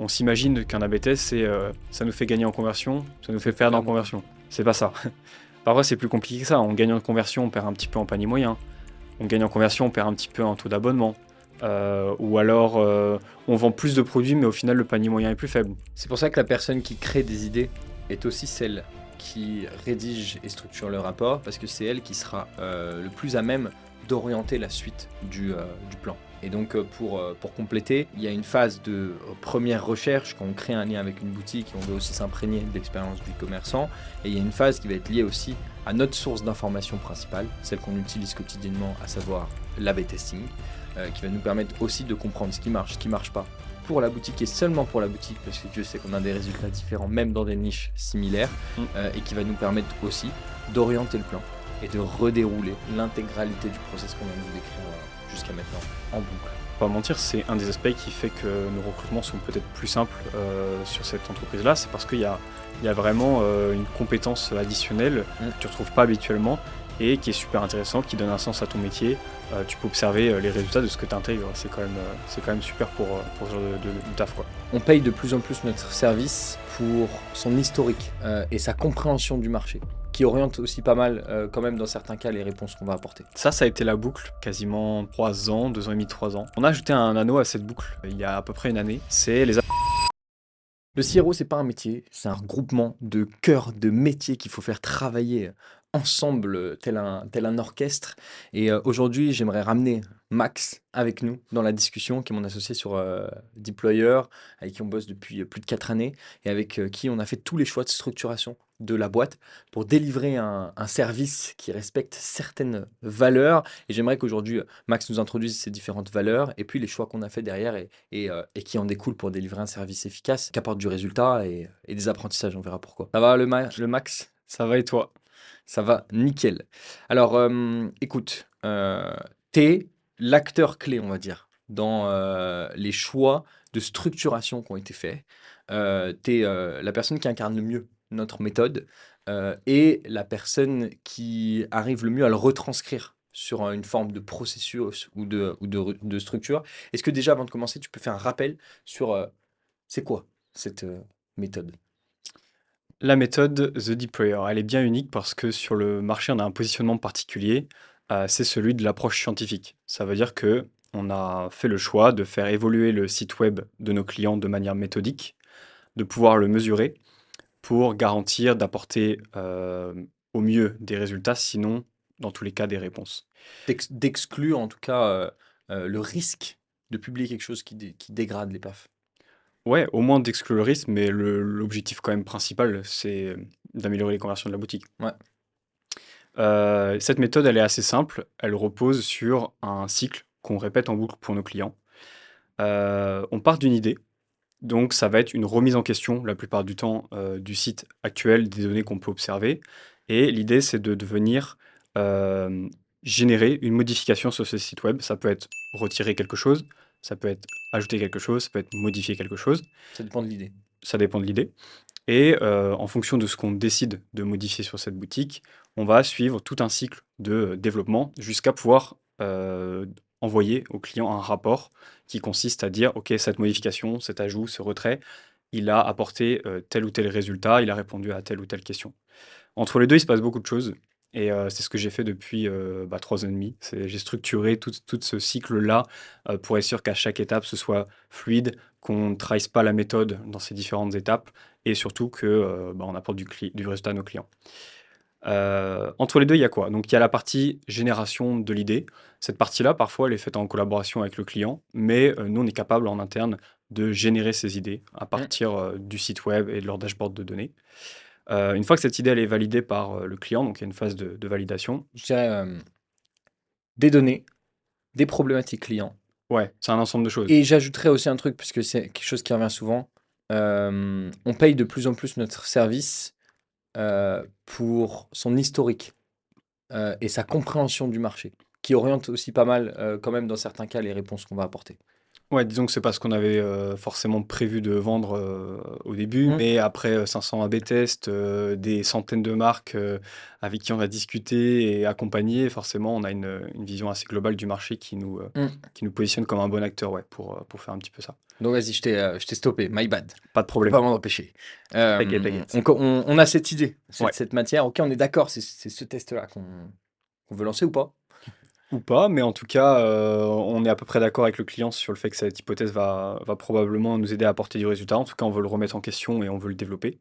On s'imagine qu'un A/B test, c'est ça nous fait gagner en conversion, ça nous fait perdre en conversion. C'est pas ça. Parfois, c'est plus compliqué que ça. En gagnant en conversion, on perd un petit peu en panier moyen. On gagne en conversion, on perd un petit peu en taux d'abonnement. Ou alors, on vend plus de produits, mais au final, le panier moyen est plus faible. C'est pour ça que la personne qui crée des idées est aussi celle qui rédige et structure le rapport, parce que c'est elle qui sera le plus à même d'orienter la suite du plan. Et donc pour compléter, il y a une phase de première recherche, quand on crée un lien avec une boutique, on veut aussi s'imprégner de l'expérience du commerçant, et il y a une phase qui va être liée aussi à notre source d'information principale, celle qu'on utilise quotidiennement, à savoir l'A/B testing, qui va nous permettre aussi de comprendre ce qui marche pas pour la boutique et seulement pour la boutique, parce que Dieu sait qu'on a des résultats différents, même dans des niches similaires, et qui va nous permettre aussi d'orienter le plan et de redérouler l'intégralité du process qu'on vient de vous décrire jusqu'à maintenant en boucle. Pas mentir, c'est un des aspects qui fait que nos recrutements sont peut-être plus simples sur cette entreprise-là. C'est parce qu'il y a vraiment une compétence additionnelle que tu ne retrouves pas habituellement et qui est super intéressante, qui donne un sens à ton métier. Tu peux observer les résultats de ce que tu intègres. C'est quand même super pour ce genre de taf, quoi. On paye de plus en plus notre service pour son historique et sa compréhension du marché, qui oriente aussi pas mal, quand même dans certains cas, les réponses qu'on va apporter. Ça a été la boucle, quasiment 3 ans, 2 ans et demi, 3 ans. On a ajouté un anneau à cette boucle il y a à peu près une année. C'est les... Le CRO, c'est pas un métier, c'est un regroupement de cœurs de métiers qu'il faut faire travailler ensemble, tel un orchestre. Et aujourd'hui, j'aimerais ramener Max avec nous dans la discussion, qui est mon associé sur Deployer, avec qui on bosse depuis plus de 4 années, et avec qui on a fait tous les choix de structuration de la boîte pour délivrer un service qui respecte certaines valeurs. Et j'aimerais qu'aujourd'hui, Max nous introduise ces différentes valeurs, et puis les choix qu'on a fait derrière, et qui en découlent pour délivrer un service efficace, qui apporte du résultat et des apprentissages, on verra pourquoi. Ça va le Max? Ça va et toi? Ça va nickel. Alors, écoute, t'es l'acteur clé, on va dire, dans les choix de structuration qui ont été faits. T'es la personne qui incarne le mieux notre méthode et la personne qui arrive le mieux à le retranscrire sur une forme de processus ou de structure. Est-ce que déjà, avant de commencer, tu peux faire un rappel sur c'est quoi cette méthode? La méthode The Deployer, elle est bien unique parce que sur le marché, on a un positionnement particulier, c'est celui de l'approche scientifique. Ça veut dire que on a fait le choix de faire évoluer le site web de nos clients de manière méthodique, de pouvoir le mesurer pour garantir d'apporter au mieux des résultats, sinon, dans tous les cas, des réponses. D'exclure en tout cas le risque de publier quelque chose qui dégrade les perfs. Ouais, au moins d'exclure le risque, mais l'objectif quand même principal, c'est d'améliorer les conversions de la boutique. Ouais. Cette méthode, elle est assez simple. Elle repose sur un cycle qu'on répète en boucle pour nos clients. On part d'une idée, donc ça va être une remise en question la plupart du temps du site actuel, des données qu'on peut observer. Et l'idée, c'est de venir générer une modification sur ce site web. Ça peut être retirer quelque chose, ça peut être ajouter quelque chose, ça peut être modifier quelque chose. Ça dépend de l'idée. Ça dépend de l'idée. Et en fonction de ce qu'on décide de modifier sur cette boutique, on va suivre tout un cycle de développement jusqu'à pouvoir envoyer au client un rapport qui consiste à dire, OK, cette modification, cet ajout, ce retrait, il a apporté tel ou tel résultat, il a répondu à telle ou telle question. Entre les deux, il se passe beaucoup de choses. Et c'est ce que j'ai fait depuis 3 ans et demi. J'ai structuré tout ce cycle-là pour être sûr qu'à chaque étape, ce soit fluide, qu'on ne trahisse pas la méthode dans ces différentes étapes et surtout que on apporte du résultat à nos clients. Entre les deux, il y a quoi? Donc il y a la partie génération de l'idée. Cette partie-là, parfois, elle est faite en collaboration avec le client, mais nous, on est capable en interne de générer ces idées à partir du site web et de leur dashboard de données. Une fois que cette idée elle est validée par le client, donc il y a une phase de validation. Je dirais des données, des problématiques clients. Ouais, c'est un ensemble de choses. Et j'ajouterais aussi un truc, puisque c'est quelque chose qui revient souvent. On paye de plus en plus notre service pour son historique et sa compréhension du marché, qui oriente aussi pas mal, quand même, dans certains cas, les réponses qu'on va apporter. Ouais, disons que c'est pas ce qu'on avait forcément prévu de vendre au début, Mm. mais après 500 A/B tests, des centaines de marques avec qui on a discuté et accompagné, forcément, on a une vision assez globale du marché Mm. qui nous positionne comme un bon acteur, ouais, pour faire un petit peu ça. Donc vas-y, je t'ai stoppé, my bad. Pas de Je peux problème. pas m'en empêcher. T'inquiète, t'inquiète. On a cette idée, Ouais. cette matière. Ok, on est d'accord, c'est ce test-là qu'on veut lancer ou pas? Ou pas, mais en tout cas, on est à peu près d'accord avec le client sur le fait que cette hypothèse va probablement nous aider à apporter du résultat. En tout cas, on veut le remettre en question et on veut le développer.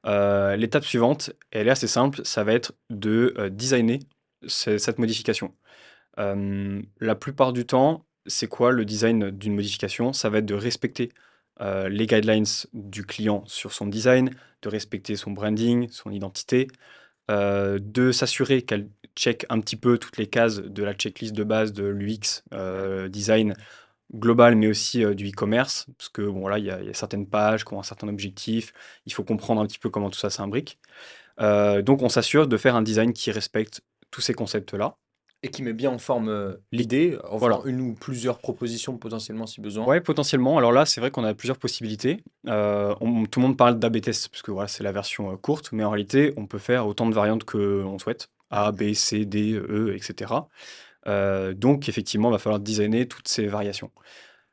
L'étape suivante, elle est assez simple, ça va être de designer cette modification. La plupart du temps, c'est quoi le design d'une modification? Ça va être de respecter les guidelines du client sur son design, de respecter son branding, son identité, de s'assurer qu'elle check un petit peu toutes les cases de la checklist de base de l'UX design global, mais aussi du e-commerce, parce que bon, là, il y a certaines pages qui ont un certain objectif, il faut comprendre un petit peu comment tout ça s'imbrique. Donc, on s'assure de faire un design qui respecte tous ces concepts-là. Et qui met bien en forme Li- l'idée, en Voilà. faisant une ou plusieurs propositions potentiellement si besoin. Ouais, potentiellement. Alors là, c'est vrai qu'on a plusieurs possibilités. Tout le monde parle d'A/B test, parce que voilà, c'est la version courte, mais en réalité, on peut faire autant de variantes que l'on souhaite. A, B, C, D, E, etc. Donc, effectivement, il va falloir designer toutes ces variations.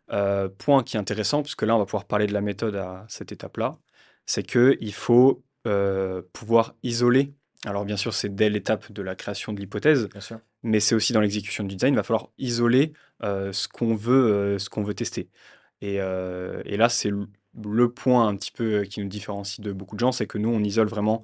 Point qui est intéressant, puisque là, on va pouvoir parler de la méthode à cette étape-là, c'est qu'il faut pouvoir isoler. Alors, bien sûr, c'est dès l'étape de la création de l'hypothèse, Bien sûr. mais c'est aussi dans l'exécution du design. Il va falloir isoler ce qu'on veut tester. Et là, c'est le point un petit peu qui nous différencie de beaucoup de gens, c'est que nous, on isole vraiment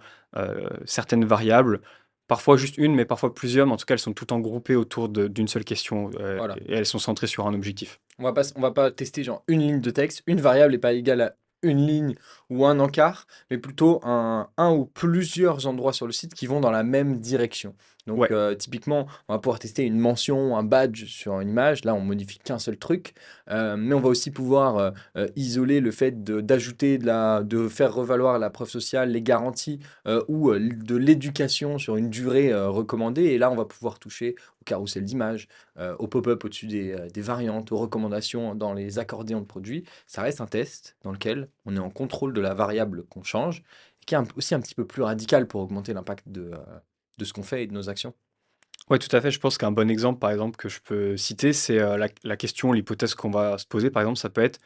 certaines variables, parfois juste une, mais parfois plusieurs, mais en tout cas, elles sont toutes groupées autour d'une seule question Voilà. et elles sont centrées sur un objectif. On va pas tester genre une ligne de texte, une variable n'est pas égale à une ligne ou un encart, mais plutôt un ou plusieurs endroits sur le site qui vont dans la même direction. Donc Ouais, typiquement, on va pouvoir tester une mention, un badge sur une image. Là, on modifie qu'un seul truc, mais on va aussi pouvoir isoler le fait d'ajouter de faire revaloir la preuve sociale, les garanties ou de l'éducation sur une durée recommandée. Et là, on va pouvoir toucher au carrousel d'images, au pop-up au-dessus des variantes, aux recommandations dans les accordéons de produits. Ça reste un test dans lequel on est en contrôle de la variable qu'on change, et qui est aussi un petit peu plus radical pour augmenter l'impact de ce qu'on fait et de nos actions. ouais, tout à fait. Je pense qu'un bon exemple, par exemple, que je peux citer, c'est la question, l'hypothèse qu'on va se poser. Par exemple, ça peut être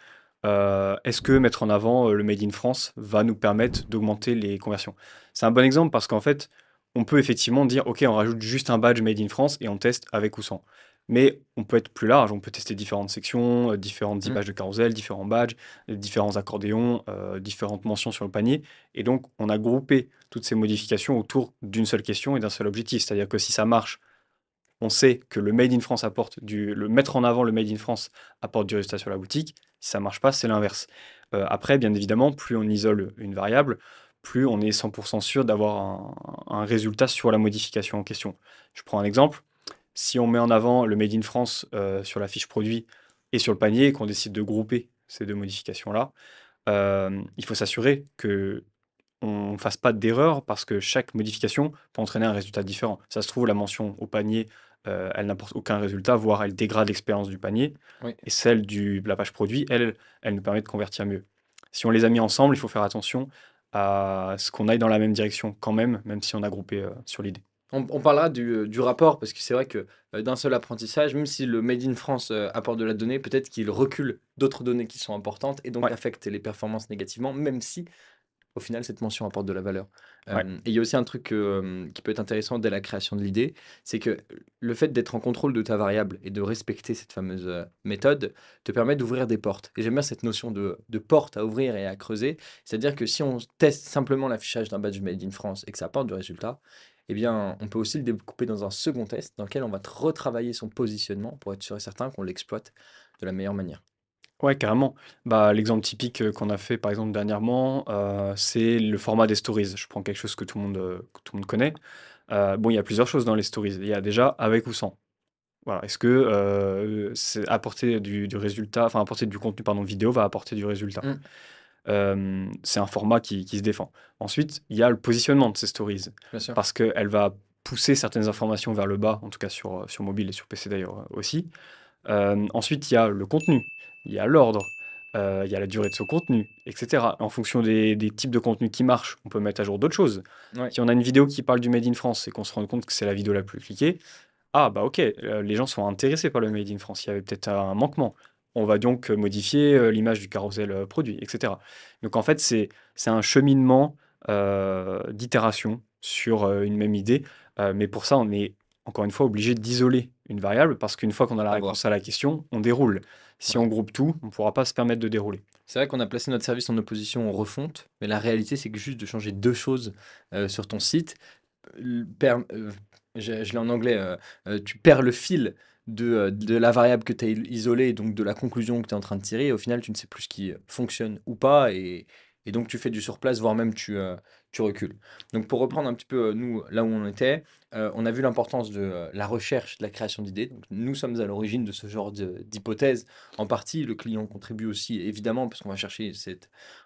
est-ce que mettre en avant le Made in France va nous permettre d'augmenter les conversions? C'est un bon exemple parce qu'en fait, on peut effectivement dire ok, on rajoute juste un badge Made in France et on teste avec ou sans. Mais on peut être plus large, on peut tester différentes sections, différentes Mm. images de carrousel, différents badges, différents accordéons, différentes mentions sur le panier. Et donc, on a groupé toutes ces modifications autour d'une seule question et d'un seul objectif. C'est-à-dire que si ça marche, on sait que le Made in France le mettre en avant le Made in France apporte du résultat sur la boutique. Si ça marche pas, c'est l'inverse. Après, bien évidemment, plus on isole une variable, plus on est 100% sûr d'avoir un résultat sur la modification en question. Je prends un exemple. Si on met en avant le Made in France sur la fiche produit et sur le panier et qu'on décide de grouper ces deux modifications-là, il faut s'assurer que on fasse pas d'erreur parce que chaque modification peut entraîner un résultat différent. Ça se trouve, la mention au panier, elle n'apporte aucun résultat, voire elle dégrade l'expérience du panier. Oui. Et celle de la page produit, elle nous permet de convertir mieux. Si on les a mis ensemble, il faut faire attention à ce qu'on aille dans la même direction quand même, même si on a groupé sur l'idée. On parlera du rapport, parce que c'est vrai que d'un seul apprentissage, même si le Made in France apporte de la donnée, peut-être qu'il recule d'autres données qui sont importantes et donc Ouais, affecte les performances négativement, même si au final, cette mention apporte de la valeur. ouais, Et il y a aussi un truc qui peut être intéressant dès la création de l'idée, c'est que le fait d'être en contrôle de ta variable et de respecter cette fameuse méthode te permet d'ouvrir des portes. Et j'aime bien cette notion de porte à ouvrir et à creuser. C'est-à-dire que si on teste simplement l'affichage d'un badge Made in France et que ça apporte du résultat, eh bien, on peut aussi le découper dans un second test dans lequel on va retravailler son positionnement pour être sûr et certain qu'on l'exploite de la meilleure manière. ouais, carrément. Bah, l'exemple typique qu'on a fait par exemple dernièrement, c'est le format des stories. Je prends quelque chose que tout le monde connaît. Bon, il y a plusieurs choses dans les stories. Il y a déjà avec ou sans. Voilà. Est-ce que c'est apporter du résultat, enfin apporter du contenu pardon, vidéo va apporter du résultat? Mm, C'est un format qui se défend. Ensuite, il y a le positionnement de ces stories, bien sûr. parce qu'elle va pousser certaines informations vers le bas, en tout cas sur mobile et sur PC d'ailleurs aussi, Ensuite, il y a le contenu, il y a l'ordre, il y a la durée de ce contenu, etc. En fonction des types de contenus qui marchent, on peut mettre à jour d'autres choses. Ouais. Si on a une vidéo qui parle du Made in France et qu'on se rend compte que c'est la vidéo la plus cliquée, ah bah ok, les gens sont intéressés par le Made in France, il y avait peut-être un manquement. On va donc modifier l'image du carrousel produit, etc. Donc en fait, c'est un cheminement d'itération sur une même idée, mais pour ça, on est encore une fois obligé d'isoler une variable, parce qu'une fois qu'on a la À voir. réponse à la question, on déroule. Si Ouais. on groupe tout, on ne pourra pas se permettre de dérouler. C'est vrai qu'on a placé notre service en opposition aux refontes, mais la réalité, c'est que juste de changer deux choses sur ton site, je l'ai en anglais, tu perds le fil de la variable que tu as isolée, donc de la conclusion que tu es en train de tirer, et au final, tu ne sais plus ce qui fonctionne ou pas, et donc tu fais du surplace, voire même tu recules. Donc pour reprendre un petit peu, nous, là où on était, on a vu l'importance de la recherche, de la création d'idées. Donc, nous sommes à l'origine de ce genre d'hypothèse. En partie, le client contribue aussi, évidemment, parce qu'on va chercher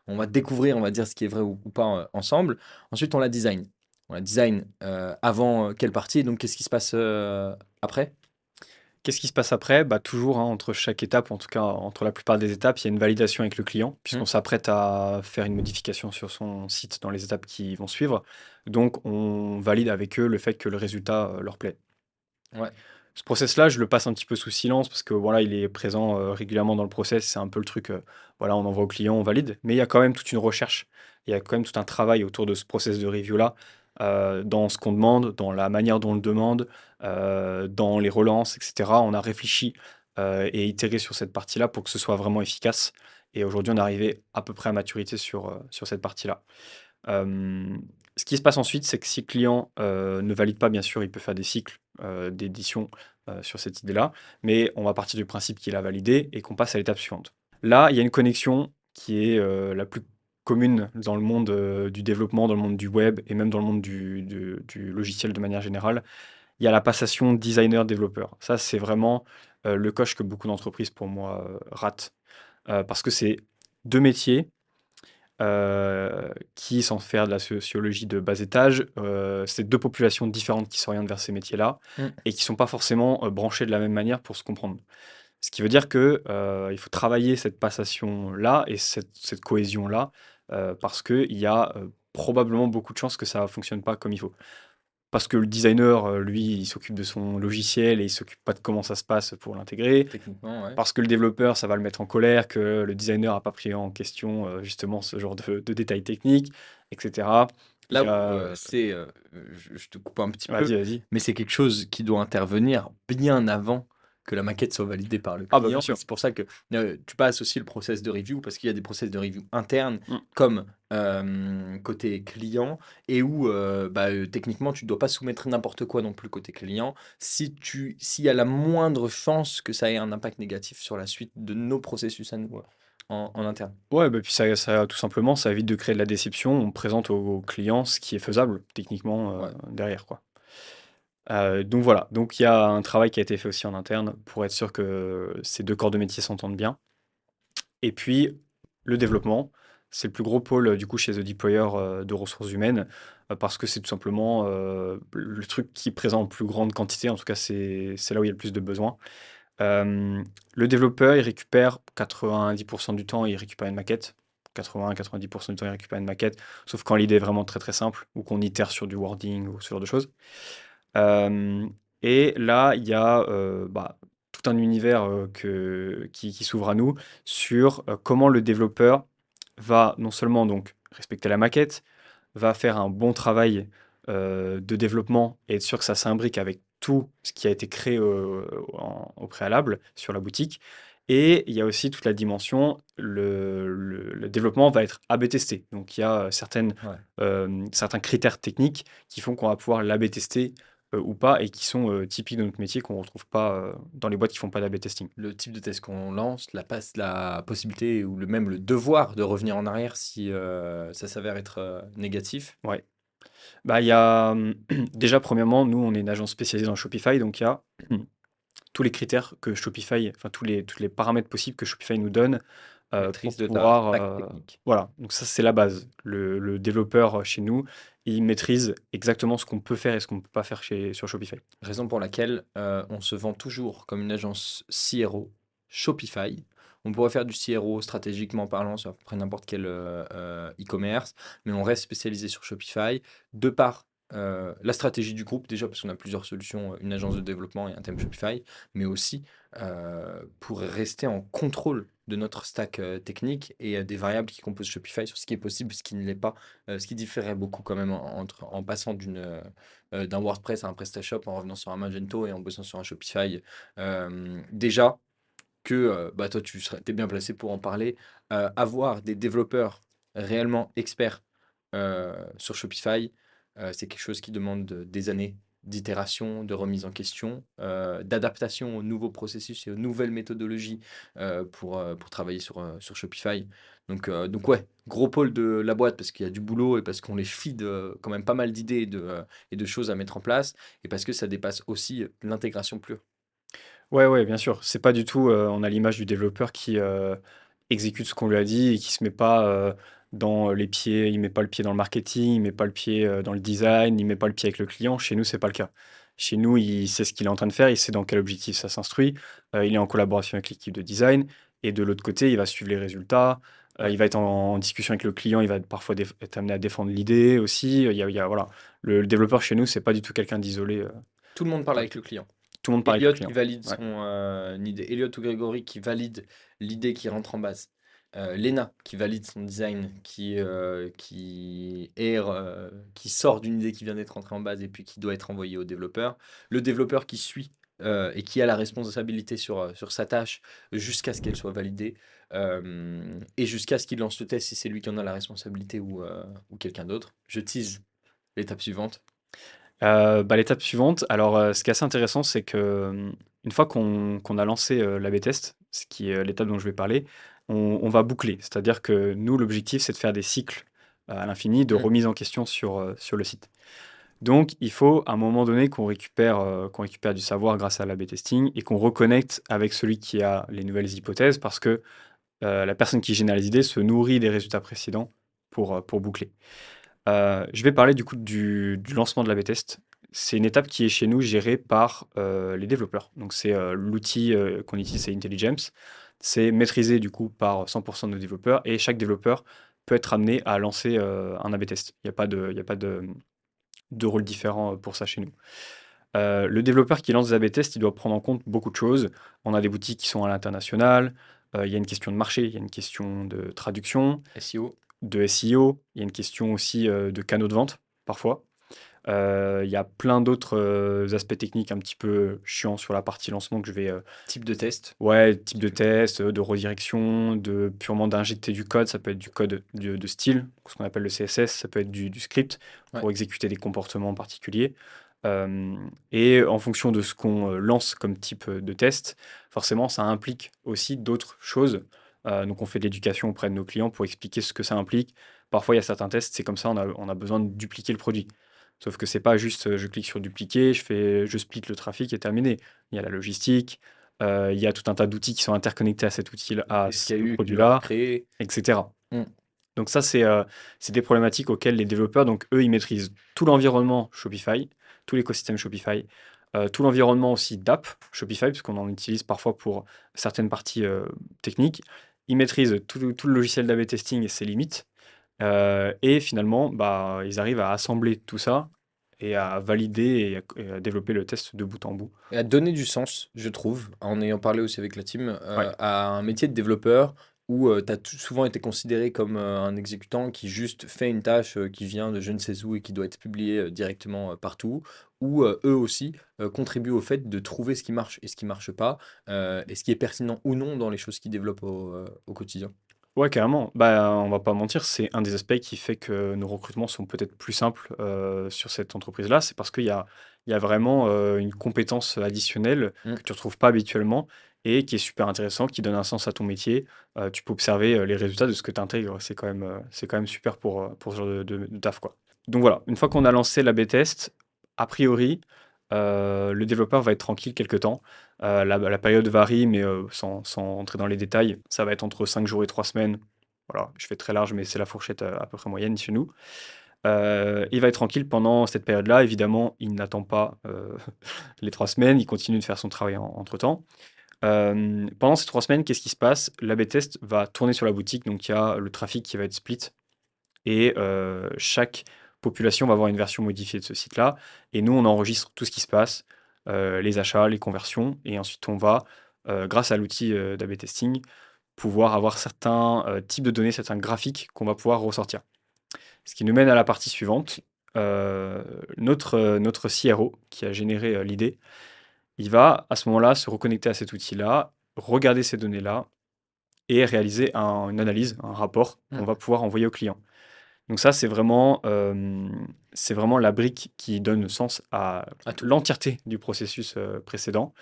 on va découvrir, on va dire ce qui est vrai ou pas ensemble. Ensuite, on la design. On la design avant quelle partie, donc qu'est-ce qui se passe après? Qu'est-ce qui se passe après? Bah, toujours, hein, entre chaque étape, en tout cas entre la plupart des étapes, il y a une validation avec le client, Hmm. puisqu'on s'apprête à faire une modification sur son site dans les étapes qui vont suivre. Donc, on valide avec eux le fait que le résultat leur plaît. Ouais, Ce process-là, je le passe un petit peu sous silence parce que voilà, il est présent régulièrement dans le process. C'est un peu le truc, voilà, on envoie au client, on valide. Mais il y a quand même toute une recherche. Il y a quand même tout un travail autour de ce process de review-là, dans ce qu'on demande, dans la manière dont on le demande, dans les relances, etc. On a réfléchi et itéré sur cette partie-là pour que ce soit vraiment efficace. Et aujourd'hui, on est arrivé à peu près à maturité sur cette partie-là. Euh, Ce qui se passe ensuite, c'est que si le client ne valide pas, bien sûr, il peut faire des cycles d'édition sur cette idée-là, mais on va partir du principe qu'il a validé et qu'on passe à l'étape suivante. Là, il y a une connexion qui est la plus commune dans le monde du développement, dans le monde du web et même dans le monde du logiciel de manière générale. Il y a la passation designer-développeur. Ça, c'est vraiment le coche que beaucoup d'entreprises, pour moi, ratent, parce que c'est deux métiers qui, sans faire de la sociologie de bas étage, c'est deux populations différentes qui s'orientent vers ces métiers-là hmm, et qui sont pas forcément branchées de la même manière pour se comprendre. Ce qui veut dire que il faut travailler cette passation-là et cette cohésion-là parce qu'il y a probablement beaucoup de chances que ça fonctionne pas comme il faut. Parce que le designer, lui, il s'occupe de son logiciel et il s'occupe pas de comment ça se passe pour l'intégrer. techniquement, ouais. Parce que le développeur, ça va le mettre en colère, que le designer n'a pas pris en question justement ce genre de détails techniques, etc. Il Là y où a... je te coupe un petit peu, Vas-y, vas-y. mais c'est quelque chose qui doit intervenir bien avant que la maquette soit validée par le Ah bah bien client. Et sûr. c'est pour ça que tu passes aussi le process de review, parce qu'il y a des process de review internes Mm. comme côté client, et où techniquement tu ne dois pas soumettre n'importe quoi non plus côté client. S'il y a la moindre chance que ça ait un impact négatif sur la suite de nos processus à nous en interne. Ouais, bah puis ça, tout simplement, ça évite de créer de la déception. On présente au client ce qui est faisable techniquement Ouais. derrière, quoi. Donc voilà, donc il y a un travail qui a été fait aussi en interne pour être sûr que ces deux corps de métier s'entendent bien. Et puis, le développement, c'est le plus gros pôle du coup chez The Deployer de ressources humaines, parce que c'est tout simplement le truc qui est présent en plus grande quantité, en tout cas c'est là où il y a le plus de besoins. Le développeur, il récupère 90% du temps, il récupère une maquette. 80-90% du temps, il récupère une maquette, sauf quand l'idée est vraiment très très simple, ou qu'on itère sur du wording ou ce genre de choses. Euh, et là, il y a tout un univers qui s'ouvre à nous sur comment le développeur va non seulement donc respecter la maquette, va faire un bon travail de développement et être sûr que ça s'imbrique avec tout ce qui a été créé au préalable sur la boutique. Et il y a aussi toute la dimension, le développement va être A/B testé. Donc il y a Ouais. certains critères techniques qui font qu'on va pouvoir l'A/B tester ou pas et qui sont typiques de notre métier qu'on ne retrouve pas dans les boîtes qui font pas d'A/B testing. Le type de test qu'on lance, la possibilité ou même le devoir de revenir en arrière si ça s'avère être négatif. Ouais. Bah, il y a déjà, premièrement, nous, on est une agence spécialisée dans Shopify, donc il y a tous les critères que Shopify, enfin tous les paramètres possibles que Shopify nous donne pour Maîtrise de ta pouvoir, stack technique. voilà, donc ça, c'est la base. Le développeur, chez nous, il maîtrise exactement ce qu'on peut faire et ce qu'on ne peut pas faire sur Shopify. Raison pour laquelle on se vend toujours comme une agence CRO Shopify. On pourrait faire du CRO stratégiquement parlant sur à peu près n'importe quel e-commerce, mais on reste spécialisé sur Shopify de par la stratégie du groupe, déjà parce qu'on a plusieurs solutions, une agence de développement et un thème Shopify, mais aussi pour rester en contrôle de notre stack technique et des variables qui composent Shopify sur ce qui est possible, ce qui ne l'est pas, ce qui différerait beaucoup quand même en passant d'un WordPress à un PrestaShop en revenant sur un Magento et en bossant sur un Shopify. Déjà que bah, toi, t'es bien placé pour en parler. Avoir des développeurs réellement experts sur Shopify, c'est quelque chose qui demande des années d'itération, de remise en question, d'adaptation aux nouveaux processus et aux nouvelles méthodologies pour travailler sur Shopify. Donc ouais, gros pôle de la boîte parce qu'il y a du boulot et parce qu'on les feed quand même pas mal d'idées et de choses à mettre en place et parce que ça dépasse aussi l'intégration pure. Ouais, ouais, bien sûr. C'est pas du tout, on a l'image du développeur qui, exécute ce qu'on lui a dit et qui se met pas, dans les pieds il met pas le pied dans le marketing, il met pas le pied, dans le design, il met pas le pied avec le client. Chez nous, c'est pas le cas. Chez nous, il sait ce qu'il est en train de faire, il sait dans quel objectif ça s'instruit, il est en collaboration avec l'équipe de design et de l'autre côté, il va suivre les résultats, Ouais. il va être en discussion avec le client, il va parfois être amené à défendre l'idée aussi, il y a voilà. Le développeur chez nous, c'est pas du tout quelqu'un d'isolé, Tout le monde parle ouais. avec le client. Tout le monde parle avec le Elliot qui client. valide Ouais. son idée. Elliot ou Grégory qui valide l'idée qui rentre en base. Lena qui valide son design, qui sort d'une idée qui vient d'être rentrée en base et puis qui doit être envoyée au développeur. Le développeur qui suit et qui a la responsabilité sur sa tâche jusqu'à ce qu'elle soit validée et jusqu'à ce qu'il lance le test si c'est lui qui en a la responsabilité ou quelqu'un d'autre. Je tease l'étape suivante. Bah, l'étape suivante, alors, ce qui est assez intéressant, c'est que, une fois qu'on a lancé, l'A/B test, ce qui est, l'étape dont je vais parler, on va boucler. C'est-à-dire que nous, l'objectif, c'est de faire des cycles, à l'infini de Mm. remise en question sur le site. Donc il faut, à un moment donné, qu'on récupère du savoir grâce à l'A/B testing et qu'on reconnecte avec celui qui a les nouvelles hypothèses parce que, la personne qui génère les idées se nourrit des résultats précédents pour boucler. Je vais parler du coup du lancement de l'A/B test. C'est une étape qui est chez nous gérée par, les développeurs. Donc c'est, l'outil, qu'on utilise, c'est IntelliGems. C'est maîtrisé du coup par 100 de nos développeurs et chaque développeur peut être amené à lancer, un A/B test. Il y a pas de rôle différent, pour ça chez nous. Le développeur qui lance des A/B tests, il doit prendre en compte beaucoup de choses. On a des boutiques qui sont à l'international, il y a une question de marché, il y a une question de traduction, SEO. de SEO, il y a une question aussi, de canaux de vente, parfois. Il y a plein d'autres, aspects techniques un petit peu chiants sur la partie lancement que je vais, Type de test. ouais, type de Typiquement. test, de redirection, de purement d'injecter du code. Ça peut être du code de style, ce qu'on appelle le CSS, ça peut être du script Ouais. pour exécuter des comportements particuliers. Et en fonction de ce qu'on, lance comme type, de test, forcément ça implique aussi d'autres choses. Donc on fait de l'éducation auprès de nos clients pour expliquer ce que ça implique. Parfois il y a certains tests, c'est comme ça, on a besoin de dupliquer le produit. Sauf que c'est pas juste, je clique sur dupliquer, je split le trafic et terminé. Il y a la logistique, il y a tout un tas d'outils qui sont interconnectés à cet outil à Des ce SKU que tu dois produit-là, recréer. et cetera. Mm. Donc ça, c'est des problématiques auxquelles les développeurs, donc eux, ils maîtrisent tout l'environnement Shopify, tout l'écosystème Shopify, tout l'environnement aussi d'app Shopify, puisqu'on en utilise parfois pour certaines parties techniques. Ils maîtrisent tout le logiciel d'A/B testing et ses limites. Et finalement, bah, ils arrivent à assembler tout ça et à valider et à développer le test de bout en bout. Et à donner du sens, je trouve, en ayant parlé aussi avec la team, Ouais. à un métier de développeur où tu as souvent été considéré comme un exécutant qui juste fait une tâche qui vient de je ne sais où et qui doit être publiée directement partout, où eux aussi contribuent au fait de trouver ce qui marche et ce qui marche pas, et ce qui est pertinent ou non dans les choses qu'ils développent au quotidien. Ouais, carrément. Bah, on va pas mentir, c'est un des aspects qui fait que nos recrutements sont peut-être plus simples, sur cette entreprise-là. C'est parce qu'il y a vraiment, une compétence additionnelle Mm. que tu retrouves pas habituellement et qui est super intéressante, qui donne un sens à ton métier. Tu peux observer, les résultats de ce que tu intègres. C'est quand même super pour ce genre de taf, quoi. Donc voilà, une fois qu'on a lancé l'A/B test, a priori, Le développeur va être tranquille quelque temps. La période varie, mais sans entrer dans les détails, ça va être entre 5 jours et 3 semaines. Voilà, je fais très large, mais c'est la fourchette à peu près moyenne chez nous. Il va être tranquille pendant cette période-là. Évidemment, il n'attend pas les 3 semaines, il continue de faire son travail entre-temps. Pendant ces 3 semaines, qu'est-ce qui se passe? L'A/B test va tourner sur la boutique, donc il y a le trafic qui va être split et chaque population va avoir une version modifiée de ce site-là. Et nous, on enregistre tout ce qui se passe, les achats, les conversions, et ensuite on va, grâce à l'outil d'A/B testing, pouvoir avoir certains types de données, certains graphiques qu'on va pouvoir ressortir. Ce qui nous mène à la partie suivante. Notre CRO qui a généré l'idée, il va à ce moment-là se reconnecter à cet outil-là, regarder ces données-là et réaliser une analyse, un rapport qu'on Mm. va pouvoir envoyer au client. Donc ça, c'est vraiment la brique qui donne sens à À tout. l'entièreté du processus précédent.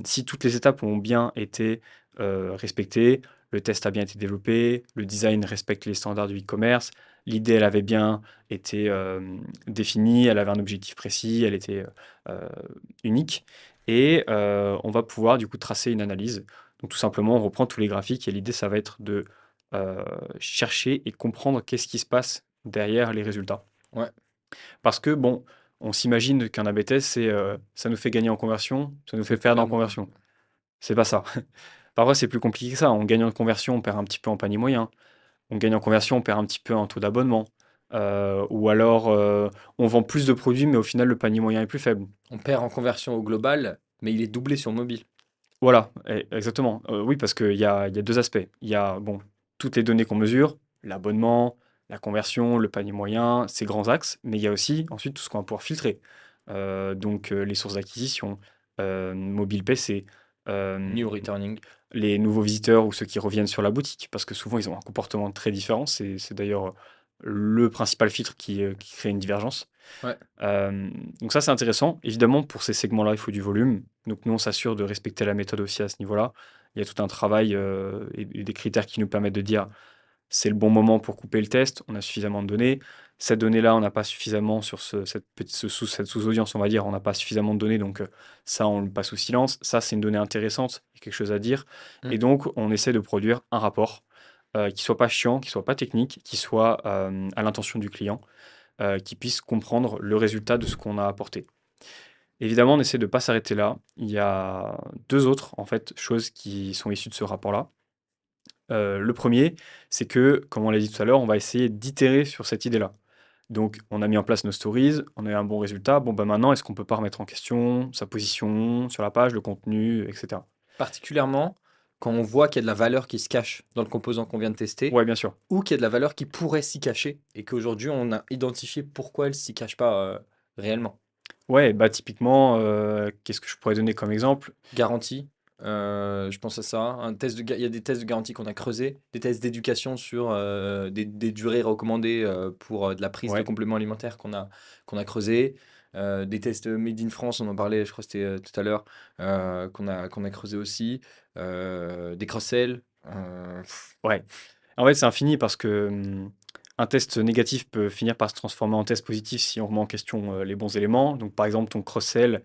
Si toutes les étapes ont bien été respectées, le test a bien été développé, le design respecte les standards du e-commerce, l'idée, elle avait bien été définie, elle avait un objectif précis, elle était euh, unique. Et on va pouvoir du coup tracer une analyse. Donc tout simplement, on reprend tous les graphiques et l'idée, ça va être de euh, chercher et comprendre qu'est-ce qui se passe derrière les résultats. Ouais. Parce que, bon, on s'imagine qu'un A/B test, c'est ça nous fait gagner en conversion, ça nous Ça fait me fait perdre en perdre. conversion. C'est pas ça. Parfois, c'est plus compliqué que ça. En gagnant en conversion, on perd un petit peu en panier moyen. On gagne en conversion, on perd un petit peu en taux d'abonnement. Ou alors, on vend plus de produits, mais au final, le panier moyen est plus faible. On perd en conversion au global, mais il est doublé sur mobile. Voilà, exactement. Oui, parce qu'il y a deux aspects. Il y a bon, toutes les données qu'on mesure, l'abonnement, la conversion, le panier moyen, ces grands axes, mais il y a aussi ensuite tout ce qu'on va pouvoir filtrer. Donc les sources d'acquisition, mobile PC, euh, New returning. les nouveaux visiteurs ou ceux qui reviennent sur la boutique, parce que souvent ils ont un comportement très différent. C'est d'ailleurs le principal filtre qui crée une divergence. Ouais. Donc ça, c'est intéressant. Évidemment, pour ces segments-là, il faut du volume. Donc nous, on s'assure de respecter la méthode aussi à ce niveau-là. Il y a tout un travail et des critères qui nous permettent de dire c'est le bon moment pour couper le test, on a suffisamment de données. Cette donnée-là, on n'a pas suffisamment sur cette sous-audience, on va dire, on n'a pas suffisamment de données, donc ça, on le passe sous silence. Ça, c'est une donnée intéressante, il y a quelque chose à dire. Mm. Et donc, on essaie de produire un rapport qui soit pas chiant, qui soit pas technique, qui soit à l'intention du client, qui puisse comprendre le résultat de ce qu'on a apporté. Évidemment, on essaie de ne pas s'arrêter là. Il y a deux autres en fait, choses qui sont issues de ce rapport-là. Le premier, c'est que, comme on l'a dit tout à l'heure, on va essayer d'itérer sur cette idée-là. Donc, on a mis en place nos stories, on a eu un bon résultat. Bon, bah maintenant, est-ce qu'on peut pas remettre en question sa position sur la page, le contenu, etc. Particulièrement quand on voit qu'il y a de la valeur qui se cache dans le composant qu'on vient de tester, Ouais, bien sûr. ou qu'il y a de la valeur qui pourrait s'y cacher, et qu'aujourd'hui on a identifié pourquoi elle s'y cache pas réellement. Ouais, bah typiquement, qu'est-ce que je pourrais donner comme exemple? Garantie, je pense à ça. Il y a des tests de garantie qu'on a creusés, des tests d'éducation sur des durées recommandées pour de la prise de Ouais, compléments alimentaires qu'on a creusé. Des tests Made in France, on en parlait, je crois que c'était tout à l'heure, qu'on a creusé aussi. Des cross-sell. ouais. En fait, c'est infini parce que un test négatif peut finir par se transformer en test positif si on remet en question les bons éléments. Donc, par exemple, ton cross-sell,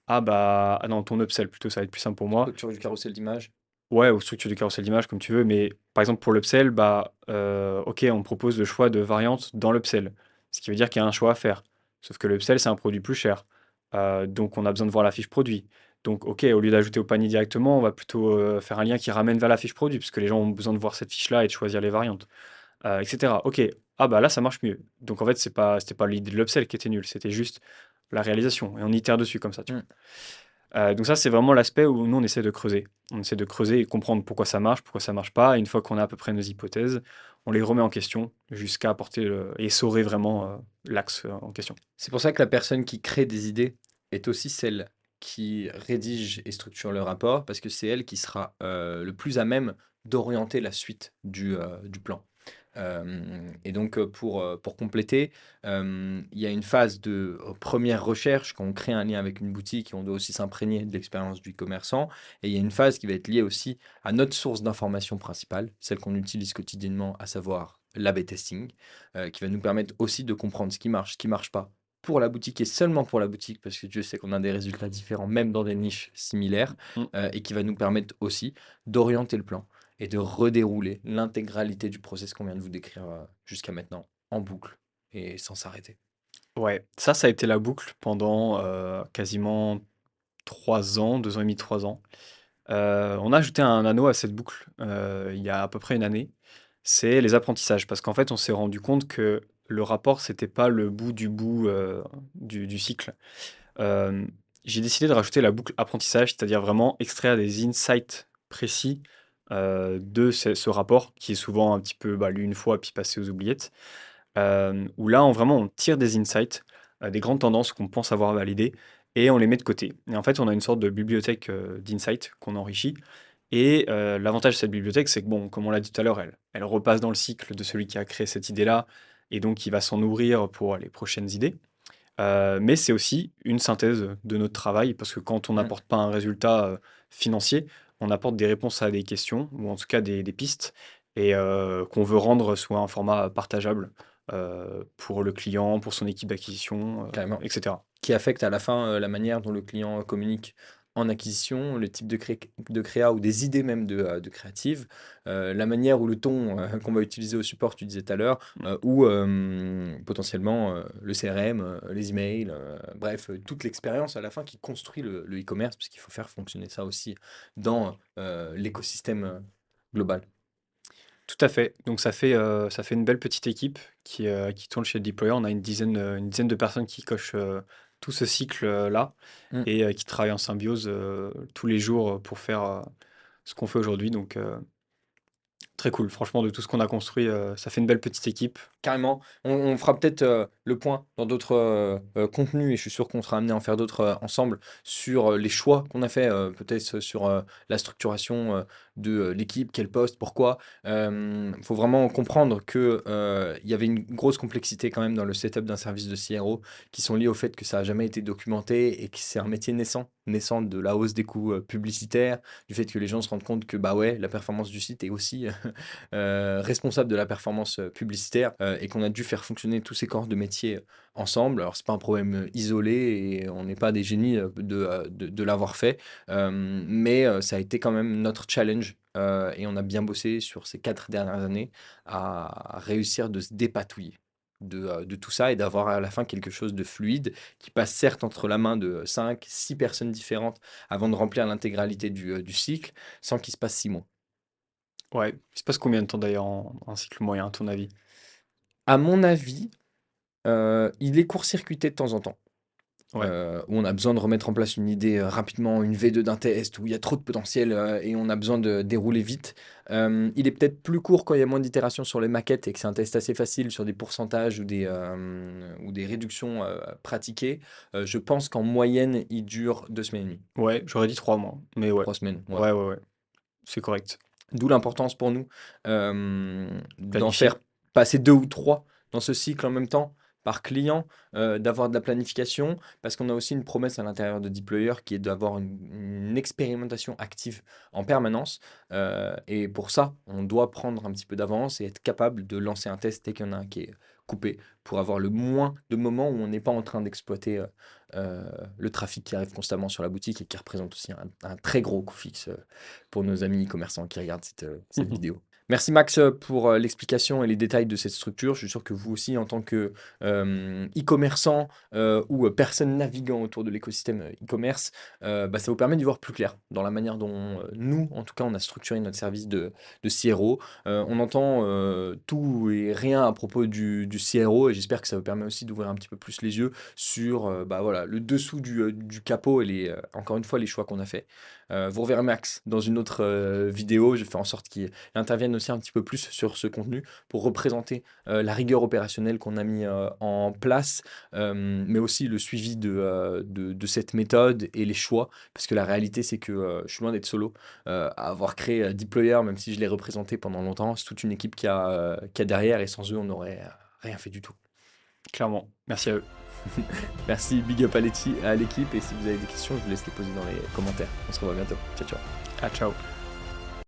ah bah, ah non, ton upsell plutôt, ça va être plus simple pour moi. Structure du carrousel d'image. Ouais, ou structure du carrousel d'image, comme tu veux, mais par exemple, pour l'upsell, bah, ok, on propose le choix de variantes dans l'upsell, ce qui veut dire qu'il y a un choix à faire. Sauf que l'upsell, c'est un produit plus cher. Donc, on a besoin de voir la fiche produit. Donc, ok, au lieu d'ajouter au panier directement, on va plutôt faire un lien qui ramène vers la fiche produit, puisque les gens ont besoin de voir cette fiche-là et de choisir les variantes, etc. Ok, ah bah là, ça marche mieux. Donc, en fait, c'était pas l'idée de l'upsell qui était nulle, c'était juste la réalisation. Et on itère dessus comme ça, tu vois. Mm. Donc ça, c'est vraiment l'aspect où nous, on essaie de creuser. On essaie de creuser et comprendre pourquoi ça marche pas. Et une fois qu'on a à peu près nos hypothèses, on les remet en question jusqu'à apporter et saurer vraiment l'axe en question. C'est pour ça que la personne qui crée des idées est aussi celle qui rédige et structure le rapport, parce que c'est elle qui sera le plus à même d'orienter la suite du plan. Et donc, pour compléter, il y a une phase de première recherche, quand on crée un lien avec une boutique, et on doit aussi s'imprégner de l'expérience du commerçant. Et il y a une phase qui va être liée aussi à notre source d'information principale, celle qu'on utilise quotidiennement, à savoir l'A/B testing, qui va nous permettre aussi de comprendre ce qui marche pas, pour la boutique et seulement pour la boutique, parce que Dieu sait qu'on a des résultats différents, même dans des niches similaires, Mmh. et qui va nous permettre aussi d'orienter le plan et de redérouler l'intégralité du process qu'on vient de vous décrire jusqu'à maintenant en boucle et sans s'arrêter. Ouais, ça a été la boucle pendant, quasiment 3 ans, 2 ans et demi, 3 ans. On a ajouté un anneau à cette boucle, il y a à peu près une année. C'est les apprentissages parce qu'en fait, on s'est rendu compte que le rapport, c'était pas le bout du bout, du cycle. Hem, j'ai décidé de rajouter la boucle apprentissage, c'est-à-dire vraiment extraire des insights précis, de ce rapport qui est souvent un petit peu, lu une fois puis passé aux oubliettes. Où là, on tire des insights, des grandes tendances qu'on pense avoir validées et on les met de côté. Et en fait, on a une sorte de bibliothèque, d'insights qu'on enrichit et l'avantage de cette bibliothèque, c'est que bon, comme on l'a dit tout à l'heure, elle repasse dans le cycle de celui qui a créé cette idée-là et donc il va s'en nourrir pour les prochaines idées. Mais c'est aussi une synthèse de notre travail parce que quand on Mm. n'apporte pas un résultat, financier, on apporte des réponses à des questions ou en tout cas des pistes et qu'on veut rendre sous un format partageable, pour le client, pour son équipe d'acquisition, Carrément. et cetera. Qui affecte à la fin la manière dont le client communique en acquisition, le type de créa ou des idées même de créatives, la manière ou le ton qu'on va utiliser au support, tu disais tout à l'heure, Mmh. ou potentiellement le CRM, les emails, bref, toute l'expérience à la fin qui construit le e-commerce, parce qu'il faut faire fonctionner ça aussi dans l'écosystème global. Tout à fait. Donc ça fait une belle petite équipe qui tourne chez Deployer. On a une dizaine de personnes qui cochent, tout ce cycle, là Mm. et qui travaillent en symbiose, tous les jours, pour faire, ce qu'on fait aujourd'hui. Donc très cool. Franchement, de tout ce qu'on a construit, ça fait une belle petite équipe. Carrément. On fera peut-être le point dans d'autres contenus, et je suis sûr qu'on sera amené à en faire d'autres ensemble sur les choix qu'on a fait, peut-être sur la structuration de l'équipe, quel poste, pourquoi. Il faut vraiment comprendre que il y avait une grosse complexité quand même dans le setup d'un service de CRO qui sont liés au fait que ça n'a jamais été documenté et que c'est un métier naissant de la hausse des coûts publicitaires, du fait que les gens se rendent compte que bah ouais, la performance du site est aussi responsable de la performance publicitaire et qu'on a dû faire fonctionner tous ces corps de métier ensemble. Alors, c'est pas un problème isolé et on n'est pas des génies de l'avoir fait, mais ça a été quand même notre challenge et on a bien bossé sur ces 4 dernières années à réussir de se dépatouiller. De tout ça et d'avoir à la fin quelque chose de fluide qui passe certes entre la main de 5, 6 personnes différentes avant de remplir l'intégralité du cycle sans qu'il se passe 6 mois. Ouais. Il se passe combien de temps d'ailleurs en cycle moyen, à ton avis? À mon avis, il est court-circuité de temps en temps, Ouais. où on a besoin de remettre en place une idée, rapidement, une V2 d'un test, où il y a trop de potentiel, et on a besoin de dérouler vite. Il est peut-être plus court quand il y a moins d'itérations sur les maquettes et que c'est un test assez facile sur des pourcentages ou des réductions, pratiquées. Je pense qu'en moyenne, il dure 2 semaines et demie, Ouais, j'aurais dit 3 mois, mais ouais. 3 semaines, ouais. Ouais, ouais, ouais, c'est correct. D'où l'importance pour nous d'en Planifier. faire passer 2 ou 3 dans ce cycle en même temps par client, d'avoir de la planification, parce qu'on a aussi une promesse à l'intérieur de Deployer qui est d'avoir une expérimentation active en permanence. Et pour ça, on doit prendre un petit peu d'avance et être capable de lancer un test dès qu'il y en a un qui est coupé, pour avoir le moins de moments où on n'est pas en train d'exploiter le trafic qui arrive constamment sur la boutique et qui représente aussi un très gros coût fixe pour nos amis commerçants qui regardent cette vidéo. Merci Max pour l'explication et les détails de cette structure. Je suis sûr que vous aussi, en tant que e-commerçant ou personne naviguant autour de l'écosystème e-commerce, bah, ça vous permet d'y voir plus clair dans la manière dont nous, en tout cas, on a structuré notre service de CRO. On entend tout et rien à propos du CRO et j'espère que ça vous permet aussi d'ouvrir un petit peu plus les yeux sur bah, voilà, le dessous du capot et encore une fois les choix qu'on a fait. Vous reverrez Max dans une autre vidéo. Je fais en sorte qu'il intervienne aussi un petit peu plus sur ce contenu pour représenter la rigueur opérationnelle qu'on a mis en place, mais aussi le suivi de cette méthode et les choix. Parce que la réalité, c'est que je suis loin d'être solo à avoir créé Deployer, même si je l'ai représenté pendant longtemps. C'est toute une équipe qui a derrière et sans eux, on n'aurait rien fait du tout. Clairement. Merci à eux. Merci, big up à l'équipe. Et si vous avez des questions, je vous laisse les poser dans les commentaires. On se revoit bientôt. Ciao, ciao. Ah, ciao.